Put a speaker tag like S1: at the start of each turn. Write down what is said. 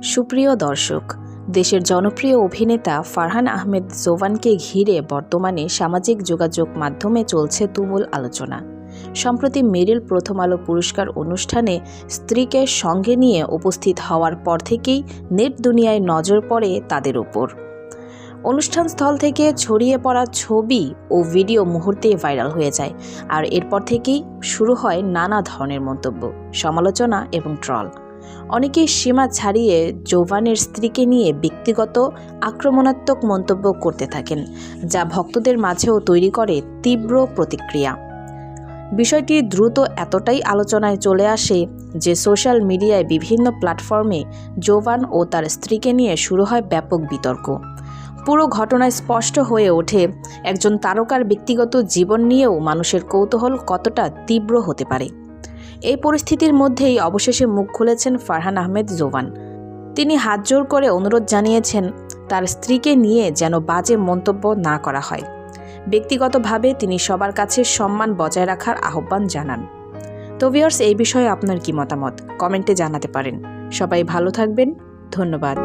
S1: সুপ্রিয় দর্শক, দেশের জনপ্রিয় অভিনেতা ফারহান আহমেদ জোভানকে ঘিরে বর্তমানে সামাজিক যোগাযোগ মাধ্যমে চলছে তুমুল আলোচনা। সম্প্রতি মেরিল প্রথম আলো পুরস্কার অনুষ্ঠানে স্ত্রীকে সঙ্গে নিয়ে উপস্থিত হওয়ার পর থেকেই নেট দুনিয়ায় নজর পড়ে তাদের উপর। অনুষ্ঠানস্থল থেকে ছড়িয়ে পড়া ছবি ও ভিডিও মুহূর্তেই ভাইরাল হয়ে যায়, আর এরপর থেকেই শুরু হয় নানা ধরনের মন্তব্য, সমালোচনা এবং ট্রল। অনেকেই সীমা ছাড়িয়ে জোভানের স্ত্রীকে নিয়ে ব্যক্তিগত আক্রমণাত্মক মন্তব্য করতে থাকেন, যা ভক্তদের মাঝেও তৈরি করে তীব্র প্রতিক্রিয়া। বিষয়টি দ্রুত এতটাই আলোচনায় চলে আসে যে সোশ্যাল মিডিয়ায় বিভিন্ন প্ল্যাটফর্মে জোভান ও তার স্ত্রীকে নিয়ে শুরু হয় ব্যাপক বিতর্ক। পুরো ঘটনায় স্পষ্ট হয়ে ওঠে একজন তারকার ব্যক্তিগত জীবন নিয়েও মানুষের কৌতূহল কতটা তীব্র হতে পারে। এই পরিস্থিতির মধ্যেই অবশেষে মুখ খুলেছেন ফারহান আহমেদ জোভান। তিনি হাতজোড় করে অনুরোধ জানিয়েছেন তার স্ত্রীকে নিয়ে যেন বাজে মন্তব্য না করা হয়। ব্যক্তিগতভাবে তিনি সবার কাছে সম্মান বজায় রাখার আহ্বান জানান। তো ভিউয়ার্স, এই বিষয়ে আপনার কি মতামত কমেন্টে জানাতে পারেন। সবাই ভালো থাকবেন। ধন্যবাদ।